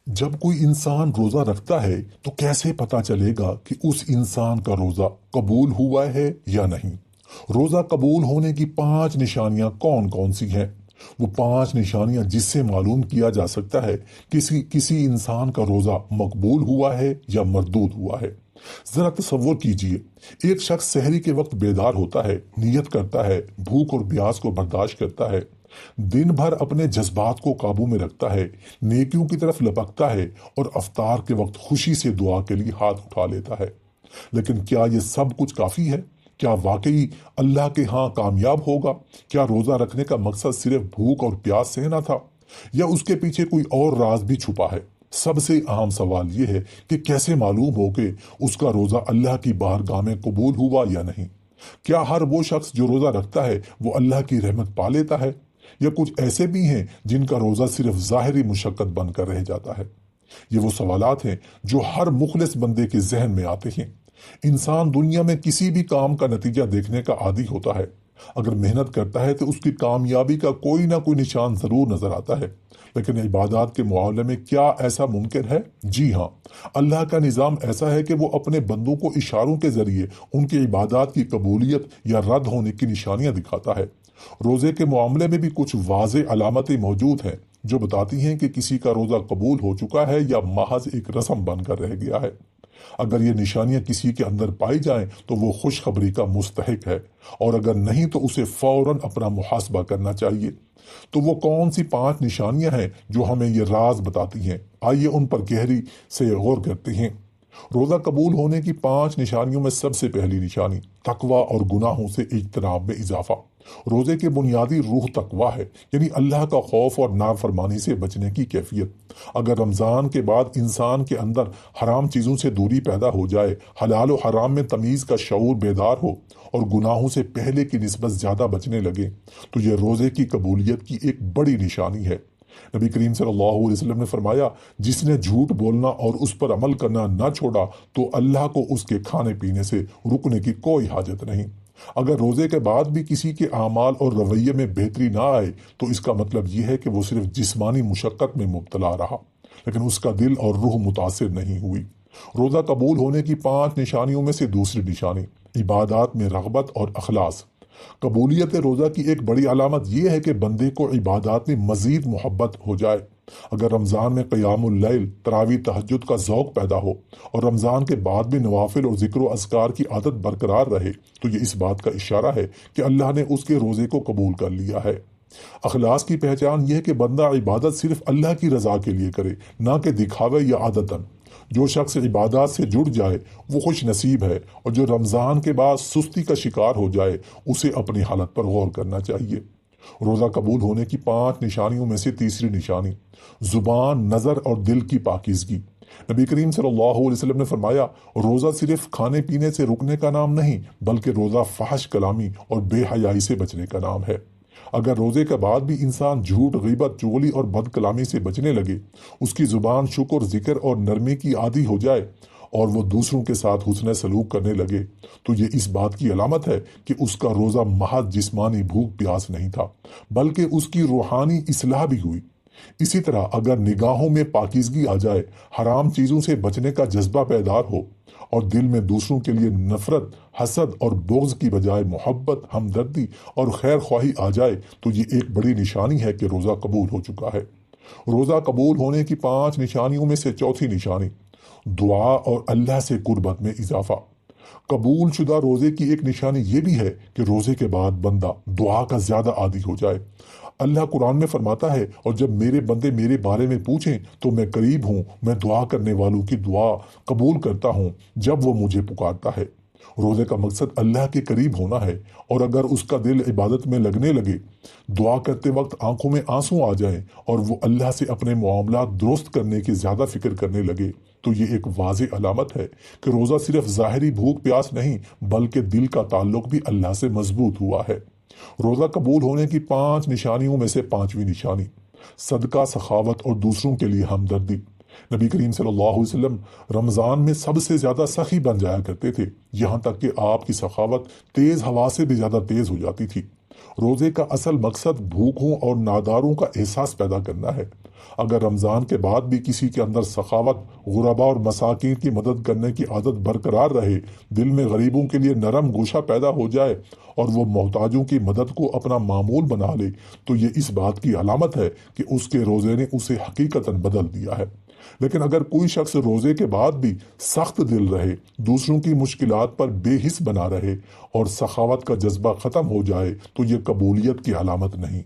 جب کوئی انسان روزہ رکھتا ہے تو کیسے پتا چلے گا کہ اس انسان کا روزہ قبول ہوا ہے یا نہیں؟ روزہ قبول ہونے کی 5 نشانیاں کون کون سی ہیں؟ وہ 5 نشانیاں جس سے معلوم کیا جا سکتا ہے کسی انسان کا روزہ مقبول ہوا ہے یا مردود ہوا ہے۔ ذرا تصور کیجئے، ایک شخص سحری کے وقت بیدار ہوتا ہے، نیت کرتا ہے، بھوک اور پیاس کو برداشت کرتا ہے، دن بھر اپنے جذبات کو قابو میں رکھتا ہے، نیکیوں کی طرف لپکتا ہے اور افطار کے وقت خوشی سے دعا کے لیے ہاتھ اٹھا لیتا ہے۔ لیکن کیا یہ سب کچھ کافی ہے؟ کیا واقعی اللہ کے ہاں کامیاب ہوگا؟ کیا روزہ رکھنے کا مقصد صرف بھوک اور پیاس سہنا تھا، یا اس کے پیچھے کوئی اور راز بھی چھپا ہے؟ سب سے اہم سوال یہ ہے کہ کیسے معلوم ہو کہ اس کا روزہ اللہ کی بارگاہ میں قبول ہوا یا نہیں؟ کیا ہر وہ شخص جو روزہ رکھتا ہے وہ اللہ کی رحمت پا لیتا ہے، یا کچھ ایسے بھی ہیں جن کا روزہ صرف ظاہری مشقت بن کر رہ جاتا ہے؟ یہ وہ سوالات ہیں جو ہر مخلص بندے کے ذہن میں آتے ہیں۔ انسان دنیا میں کسی بھی کام کا نتیجہ دیکھنے کا عادی ہوتا ہے۔ اگر محنت کرتا ہے تو اس کی کامیابی کا کوئی نہ کوئی نشان ضرور نظر آتا ہے، لیکن عبادات کے معاملے میں کیا ایسا ممکن ہے؟ جی ہاں، اللہ کا نظام ایسا ہے کہ وہ اپنے بندوں کو اشاروں کے ذریعے ان کی عبادات کی قبولیت یا رد ہونے کی نشانیاں دکھاتا ہے۔ روزے کے معاملے میں بھی کچھ واضح علامتیں موجود ہیں جو بتاتی ہیں کہ کسی کا روزہ قبول ہو چکا ہے یا محض ایک رسم بن کر رہ گیا ہے۔ اگر یہ نشانیاں کسی کے اندر پائی جائیں تو وہ خوشخبری کا مستحق ہے، اور اگر نہیں تو اسے فوراً اپنا محاسبہ کرنا چاہیے۔ تو وہ کون سی 5 نشانیاں ہیں جو ہمیں یہ راز بتاتی ہیں؟ آئیے ان پر گہری سے غور کرتے ہیں۔ روزہ قبول ہونے کی 5 نشانیوں میں سب سے پہلی نشانی تقوی اور گناہوں سے اجتناب میں اضافہ۔ روزے کی بنیادی روح تقوی ہے، یعنی اللہ کا خوف اور نافرمانی سے بچنے کی کیفیت۔ اگر رمضان کے بعد انسان کے اندر حرام چیزوں سے دوری پیدا ہو جائے، حلال و حرام میں تمیز کا شعور بیدار ہو اور گناہوں سے پہلے کی نسبت زیادہ بچنے لگے، تو یہ روزے کی قبولیت کی ایک بڑی نشانی ہے۔ نبی کریم صلی اللہ علیہ وسلم نے فرمایا، جس نے جھوٹ بولنا اور اس پر عمل کرنا نہ چھوڑا تو اللہ کو اس کے کھانے پینے سے رکنے کی کوئی حاجت نہیں۔ اگر روزے کے بعد بھی کسی کے اعمال اور رویے میں بہتری نہ آئے تو اس کا مطلب یہ ہے کہ وہ صرف جسمانی مشقت میں مبتلا رہا، لیکن اس کا دل اور روح متاثر نہیں ہوئی۔ روزہ قبول ہونے کی 5 نشانیوں میں سے دوسری نشانی عبادات میں رغبت اور اخلاص۔ قبولیت روزہ کی ایک بڑی علامت یہ ہے کہ بندے کو عبادات میں مزید محبت ہو جائے۔ اگر رمضان میں قیام اللیل، تراویح، تہجد کا ذوق پیدا ہو اور رمضان کے بعد بھی نوافل اور ذکر و اذکار کی عادت برقرار رہے تو یہ اس بات کا اشارہ ہے کہ اللہ نے اس کے روزے کو قبول کر لیا ہے۔ اخلاص کی پہچان یہ ہے کہ بندہ عبادت صرف اللہ کی رضا کے لیے کرے، نہ کہ دکھاوے یا عادتاً۔ جو شخص عبادات سے جڑ جائے وہ خوش نصیب ہے، اور جو رمضان کے بعد سستی کا شکار ہو جائے اسے اپنی حالت پر غور کرنا چاہیے۔ روزہ قبول ہونے کی 5 نشانیوں میں سے تیسری نشانی زبان، نظر اور دل کی پاکیزگی۔ نبی کریم صلی اللہ علیہ وسلم نے فرمایا، روزہ صرف کھانے پینے سے رکنے کا نام نہیں بلکہ روزہ فحش کلامی اور بے حیائی سے بچنے کا نام ہے۔ اگر روزے کے بعد بھی انسان جھوٹ، غیبت، چغلی اور بد کلامی سے بچنے لگے، اس کی زبان شکر، ذکر اور نرمی کی عادی ہو جائے اور وہ دوسروں کے ساتھ حسن سلوک کرنے لگے، تو یہ اس بات کی علامت ہے کہ اس کا روزہ محض جسمانی بھوک پیاس نہیں تھا بلکہ اس کی روحانی اصلاح بھی ہوئی۔ اسی طرح اگر نگاہوں میں پاکیزگی آ جائے، حرام چیزوں سے بچنے کا جذبہ بیدار ہو اور دل میں دوسروں کے لیے نفرت، حسد اور بغض کی بجائے محبت، ہمدردی اور خیر خواہی آ جائے، تو یہ ایک بڑی نشانی ہے کہ روزہ قبول ہو چکا ہے۔ روزہ قبول ہونے کی 5 نشانیوں میں سے چوتھی نشانی دعا اور اللہ سے قربت میں اضافہ۔ قبول شدہ روزے کی ایک نشانی یہ بھی ہے کہ روزے کے بعد بندہ دعا کا زیادہ عادی ہو جائے۔ اللہ قرآن میں فرماتا ہے، اور جب میرے بندے میرے بارے میں پوچھیں تو میں قریب ہوں، میں دعا کرنے والوں کی دعا قبول کرتا ہوں جب وہ مجھے پکارتا ہے۔ روزے کا مقصد اللہ کے قریب ہونا ہے، اور اگر اس کا دل عبادت میں لگنے لگے، دعا کرتے وقت آنکھوں میں آنسو آ جائیں اور وہ اللہ سے اپنے معاملات درست کرنے کی زیادہ فکر کرنے لگے، تو یہ ایک واضح علامت ہے کہ روزہ صرف ظاہری بھوک پیاس نہیں بلکہ دل کا تعلق بھی اللہ سے مضبوط ہوا ہے۔ روزہ قبول ہونے کی 5 نشانیوں میں سے 5ویں نشانی صدقہ، سخاوت اور دوسروں کے لیے ہمدردی۔ نبی کریم صلی اللہ علیہ وسلم رمضان میں سب سے زیادہ سخی بن جایا کرتے تھے، یہاں تک کہ آپ کی سخاوت تیز ہوا سے بھی زیادہ تیز ہو جاتی تھی۔ روزے کا اصل مقصد بھوکوں اور ناداروں کا احساس پیدا کرنا ہے۔ اگر رمضان کے بعد بھی کسی کے اندر سخاوت، غربا اور مساکین کی مدد کرنے کی عادت برقرار رہے، دل میں غریبوں کے لیے نرم گوشہ پیدا ہو جائے اور وہ محتاجوں کی مدد کو اپنا معمول بنا لے، تو یہ اس بات کی علامت ہے کہ اس کے روزے نے اسے حقیقتاً بدل دیا ہے۔ لیکن اگر کوئی شخص روزے کے بعد بھی سخت دل رہے، دوسروں کی مشکلات پر بے حس بنا رہے اور سخاوت کا جذبہ ختم ہو جائے، تو یہ قبولیت کی علامت نہیں